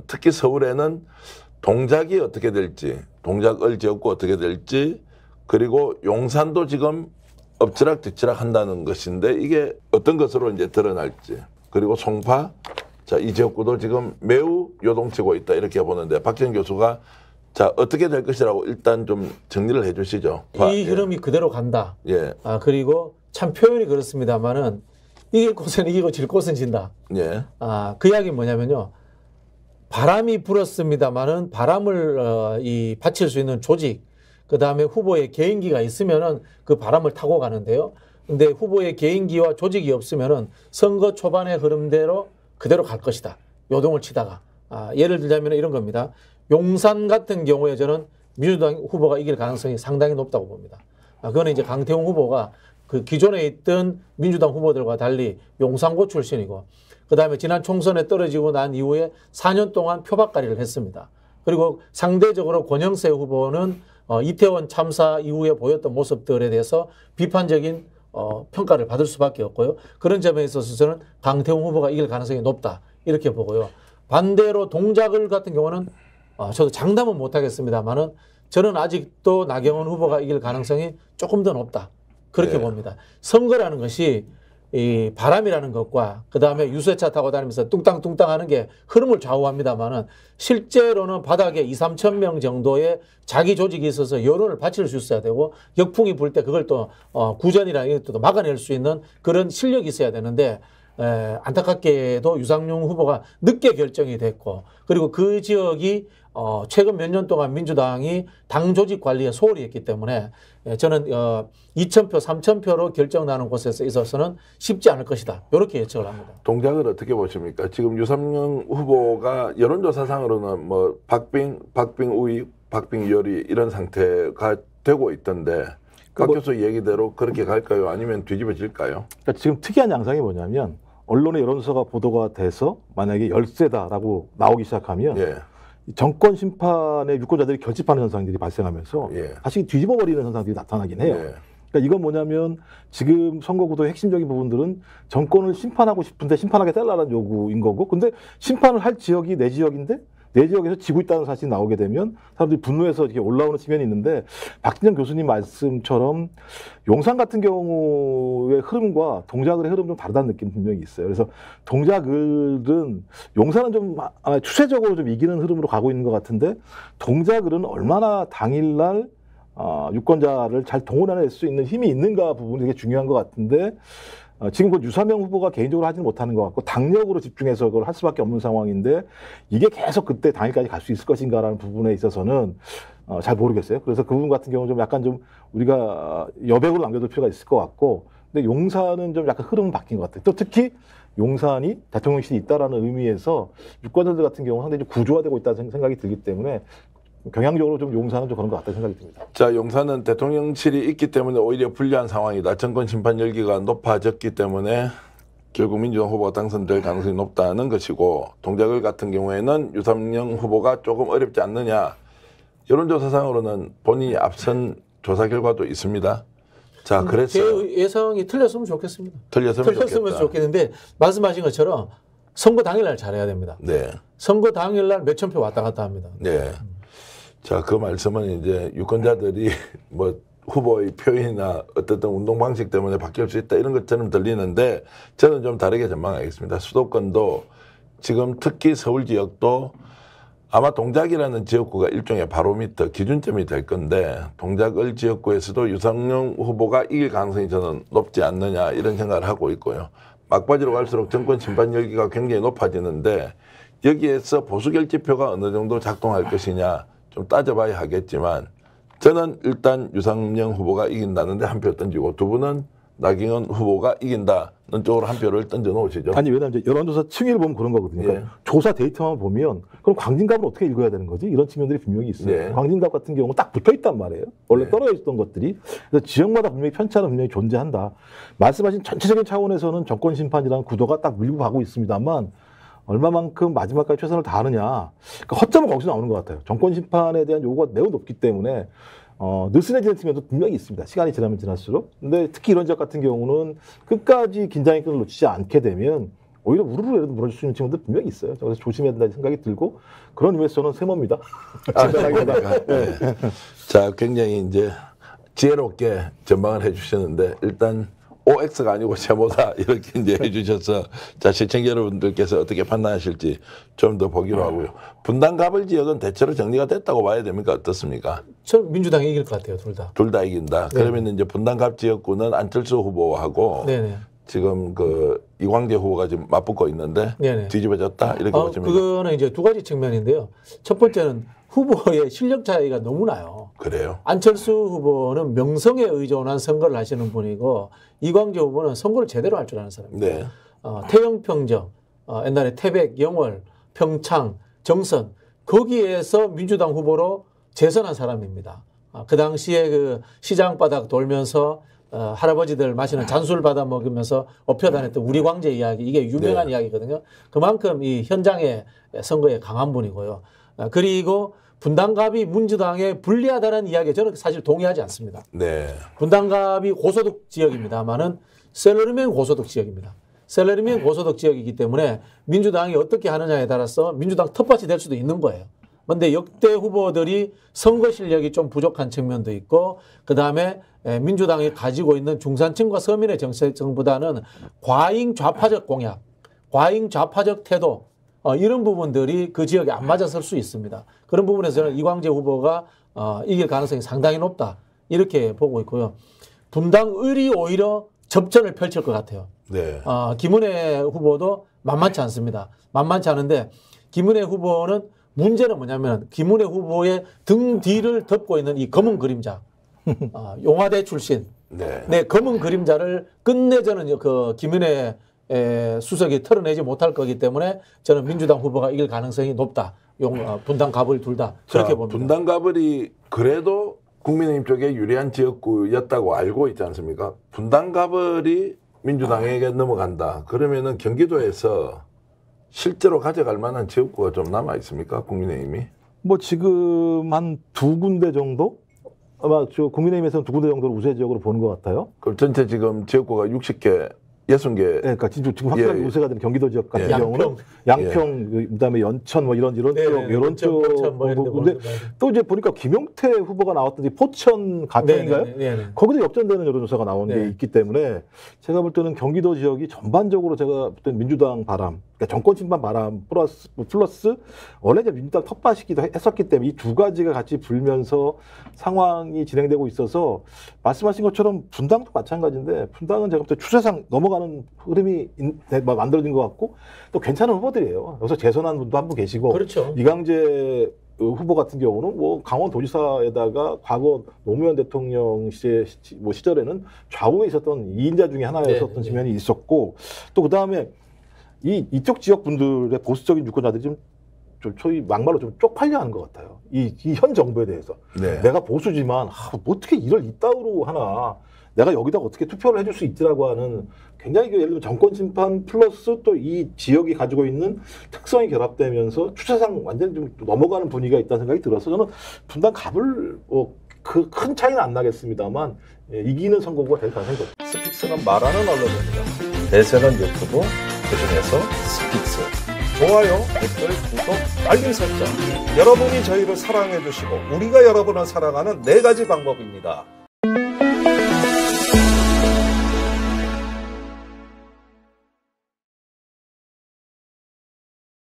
특히 서울에는 동작이 어떻게 될지, 동작을 지었고 어떻게 될지, 그리고 용산도 지금 엎치락뒤치락 한다는 것인데 이게 어떤 것으로 이제 드러날지, 그리고 송파, 자, 이 지역구도 지금 매우 요동치고 있다 이렇게 보는데 박지원 교수가 자, 어떻게 될 것이라고 일단 좀 정리를 해 주시죠. 이 흐름이 그대로 간다. 예. 그리고 참 표현이 그렇습니다만은 이길 곳은 이기고 질 곳은 진다. 예. 그 이야기는 뭐냐면요. 바람이 불었습니다만은 바람을 받칠 수 있는 조직, 그 다음에 후보의 개인기가 있으면은 그 바람을 타고 가는데요. 근데 후보의 개인기와 조직이 없으면은 선거 초반의 흐름대로 그대로 갈 것이다. 요동을 치다가. 예를 들자면 이런 겁니다. 용산 같은 경우에 저는 민주당 후보가 이길 가능성이 상당히 높다고 봅니다. 그거는 이제 강태웅 후보가 그 기존에 있던 민주당 후보들과 달리 용산고 출신이고, 그 다음에 지난 총선에 떨어지고 난 이후에 4년 동안 표박가리를 했습니다. 그리고 상대적으로 권영세 후보는 이태원 참사 이후에 보였던 모습들에 대해서 비판적인 평가를 받을 수밖에 없고요. 그런 점에 있어서 저는 강태웅 후보가 이길 가능성이 높다 이렇게 보고요. 반대로 동작을 같은 경우는 저도 장담은 못하겠습니다만은 저는 아직도 나경원 후보가 이길 가능성이 조금 더 높다 그렇게 봅니다. 선거라는 것이 이 바람이라는 것과 그 다음에 유세차 타고 다니면서 뚱땅뚱땅 하는 게 흐름을 좌우합니다만은 실제로는 바닥에 2, 3천 명 정도의 자기 조직이 있어서 여론을 받칠 수 있어야 되고 역풍이 불 때 그걸 또 구전이나 이런 것도 막아낼 수 있는 그런 실력이 있어야 되는데 안타깝게도 유상용 후보가 늦게 결정이 됐고, 그리고 그 지역이 최근 몇 년 동안 민주당이 당 조직 관리에 소홀히 했기 때문에 저는 2,000표, 3,000표로 결정나는 곳에서 있어서는 쉽지 않을 것이다. 이렇게 예측을 합니다. 동작을 어떻게 보십니까? 지금 유상용 후보가 여론조사상으로는 뭐 박빙 우위, 박빙 유리 이런 상태가 되고 있던데 박 교수 얘기대로 그렇게 갈까요? 아니면 뒤집어질까요? 그러니까 지금 특이한 양상이 뭐냐면 언론의 여론조사가 보도가 돼서 만약에 열세다라고 나오기 시작하면 정권 심판의 유권자들이 결집하는 현상들이 발생하면서 다시 뒤집어버리는 현상들이 나타나긴 해요. 그러니까 이건 뭐냐면 지금 선거구도의 핵심적인 부분들은 정권을 심판하고 싶은데 심판하게 달라는 요구인 거고, 근데 심판을 할 지역이 내 지역인데 내 지역에서 지고 있다는 사실이 나오게 되면 사람들이 분노해서 이렇게 올라오는 측면이 있는데, 박진영 교수님 말씀처럼 용산 같은 경우의 흐름과 동작의 흐름 좀 다르다는 느낌 분명히 있어요. 그래서 동작을은 용산은 좀 추세적으로 좀 이기는 흐름으로 가고 있는 것 같은데, 동작을은 얼마나 당일날 유권자를 잘 동원해낼 수 있는 힘이 있는가 부분이 되게 중요한 것 같은데, 지금 그 유사명 후보가 개인적으로 하지는 못하는 것 같고 당력으로 집중해서 그걸 할 수밖에 없는 상황인데, 이게 계속 그때 당일까지 갈 수 있을 것인가라는 부분에 있어서는 잘 모르겠어요. 그래서 그 부분 같은 경우 좀 약간 좀 우리가 여백으로 남겨둘 필요가 있을 것 같고, 근데 용산은 좀 약간 흐름은 바뀐 것 같아요. 또 특히 용산이 대통령실이 있다라는 의미에서 유권자들 같은 경우는 상당히 좀 구조화되고 있다는 생각이 들기 때문에 경향적으로 좀 용산은 좀 그런 것 같다는 생각이 듭니다. 자, 용산은 대통령실이 있기 때문에 오히려 불리한 상황이다. 정권 심판 열기가 높아졌기 때문에 결국 민주당 후보가 당선될 가능성이 높다는 것이고, 동작을 같은 경우에는 유상용 후보가 조금 어렵지 않느냐. 여론조사상으로는 본인이 앞선 조사 결과도 있습니다. 자, 그래서 제 예상이 틀렸으면 좋겠습니다. 틀렸으면 좋겠는데 말씀하신 것처럼 선거 당일날 잘해야 됩니다. 선거 당일날 몇천 표 왔다 갔다 합니다. 자, 그 말씀은 이제 유권자들이 뭐 후보의 표현이나 어떤 운동 방식 때문에 바뀔 수 있다 이런 것처럼 들리는데, 저는 좀 다르게 전망하겠습니다. 수도권도 지금 특히 서울 지역도 아마 동작이라는 지역구가 일종의 바로미터 기준점이 될 건데, 동작을 지역구에서도 유상용 후보가 이길 가능성이 저는 높지 않느냐 이런 생각을 하고 있고요. 막바지로 갈수록 정권 심판 열기가 굉장히 높아지는데, 여기에서 보수 결집표가 어느 정도 작동할 것이냐 좀 따져봐야 하겠지만, 저는 일단 유상용 후보가 이긴다는데 한 표 던지고, 두 분은 나경원 후보가 이긴다는 쪽으로 한 표를 던져 놓으시죠. 아니, 왜냐하면 여론조사 층위를 보면 그런 거거든요. 그러니까 조사 데이터만 보면 그럼 광진갑은 어떻게 읽어야 되는 거지? 이런 측면들이 분명히 있어요. 광진갑 같은 경우는 딱 붙어 있단 말이에요. 원래 떨어져 있던 것들이. 그래서 지역마다 분명히 편차는 분명히 존재한다. 말씀하신 전체적인 차원에서는 정권 심판이라는 구도가 딱 밀고 가고 있습니다만, 얼마만큼 마지막까지 최선을 다하느냐, 그러니까 허점은 거기서 나오는 것 같아요. 정권 심판에 대한 요구가 매우 높기 때문에 느슨해지는 측면도 분명히 있습니다. 시간이 지나면 지날수록. 근데 특히 이런 지역 같은 경우는 끝까지 긴장의 끈을 놓치지 않게 되면 오히려 우르르 무너질 수 있는 친구들 분명히 있어요. 그래서 조심해야 된다는 생각이 들고 그런 의미에서 저는 세모입니다. 네. 자, 굉장히 이제 지혜롭게 전망을 해주셨는데 일단 OX가 아니고 세모다 이렇게 이제 해주셔서 자 시청자 여러분들께서 어떻게 판단하실지 좀 더 보기로 하고요. 분당 가벌 지역은 대체로 정리가 됐다고 봐야 됩니까? 어떻습니까? 저는 민주당이 이길 것 같아요, 둘 다. 둘 다 이긴다. 네. 그러면 이제 분당 갑 지역구는 안철수 후보하고 네네. 지금 그 이광재 후보가 지금 맞붙고 있는데 네네. 뒤집어졌다 이렇게 보시면 그거는 이제 두 가지 측면인데요. 첫 번째는 후보의 실력 차이가 너무 나요. 그래요? 안철수 후보는 명성에 의존한 선거를 하시는 분이고 이광재 후보는 선거를 제대로 할 줄 아는 사람입니다. 네. 태영평정, 옛날에 태백, 영월, 평창, 정선 거기에서 민주당 후보로 재선한 사람입니다. 그 당시에 그 시장 바닥 돌면서 할아버지들 마시는 잔술 받아 먹으면서 업혀다녔던 우리 광재 이야기 이게 유명한 네. 이야기거든요. 그만큼 이 현장의 선거에 강한 분이고요. 그리고 분당갑이 민주당에 불리하다는 이야기에 저는 사실 동의하지 않습니다. 네. 분당갑이 고소득 지역입니다만은 셀러리맨 고소득 지역입니다. 셀러리맨 고소득 지역이기 때문에 민주당이 어떻게 하느냐에 따라서 민주당 텃밭이 될 수도 있는 거예요. 그런데 역대 후보들이 선거 실력이 좀 부족한 측면도 있고 그다음에 민주당이 가지고 있는 중산층과 서민의 정책보다는 과잉 좌파적 공약, 과잉 좌파적 태도 이런 부분들이 그 지역에 안 맞아설 수 있습니다. 그런 부분에서는 이광재 후보가 이길 가능성이 상당히 높다. 이렇게 보고 있고요. 분당을이 오히려 접전을 펼칠 것 같아요. 네. 김은혜 후보도 만만치 않습니다. 만만치 않은데 김은혜 후보는 문제는 뭐냐면 김은혜 후보의 등 뒤를 덮고 있는 이 검은 그림자. 용화대 출신. 네. 네, 검은 그림자를 끝내 저는 그 김은혜 수석이 털어내지 못할 거기 때문에 저는 민주당 후보가 이길 가능성이 높다. 분당 가벌 둘 다 그렇게 봅니다. 분당 가벌이 그래도 국민의힘 쪽에 유리한 지역구였다고 알고 있지 않습니까? 분당 가벌이 민주당에게 넘어간다. 그러면은 경기도에서 실제로 가져갈 만한 지역구가 좀 남아 있습니까? 국민의힘이? 뭐 지금 한 두 군데 정도? 아마 저 국민의힘에서는 두 군데 정도를 우세 지역으로 보는 것 같아요. 그럼 전체 지금 지역구가 60개 60개. 네, 그러니까 지금 확실하게 우세가 되는 경기도 지역 같은 경우는 양평, 그다음에 연천 뭐 이런 쪽, 이런 쪽. 근데 또 이제 보니까 김용태 후보가 나왔던 포천 가평인가요? 거기도 역전되는 여론조사가 나온 게 있기 때문에 제가 볼 때는 경기도 지역이 전반적으로 제가 볼 때는 민주당 바람, 그러니까 정권 침반 바람 플러스 원래 이제 민주당 텃밭이기도 했었기 때문에 이 두 가지가 같이 불면서 상황이 진행되고 있어서 말씀하신 것처럼 분당도 마찬가지인데 분당은 제가 볼 때 추세상 넘어가는 흐름이 만들어진 것 같고 또 괜찮은 후보들이에요. 여기서 재선한 분도 한 분 계시고 그렇죠. 이광재 후보 같은 경우는 뭐 강원도지사에다가 과거 노무현 대통령 시절에는 좌우에 있었던 2인자 중에 하나였었던 측면이 있었고 또 그다음에 이쪽 지역 분들의 보수적인 유권자들이 좀 소위 막말로 좀 쪽팔려 하는 것 같아요. 이 현 정부에 대해서. 네. 내가 보수지만 어떻게 이걸 이따위로 하나. 내가 여기다가 어떻게 투표를 해줄 수 있지라고 하는 굉장히 예를 들면 정권 심판 플러스 또 이 지역이 가지고 있는 특성이 결합되면서 추세상 완전히 좀 넘어가는 분위기가 있다는 생각이 들어서 저는 분당 갑을 그 큰 차이는 안 나겠습니다만 이기는 선거구가 될 가능성이 높습니다. 스픽스는 말하는 언론입니다. 대세는 유튜브, 그중에서 스픽스. 좋아요, 댓글, 구독, 알림 설정. 여러분이 저희를 사랑해 주시고 우리가 여러분을 사랑하는 4가지 방법입니다.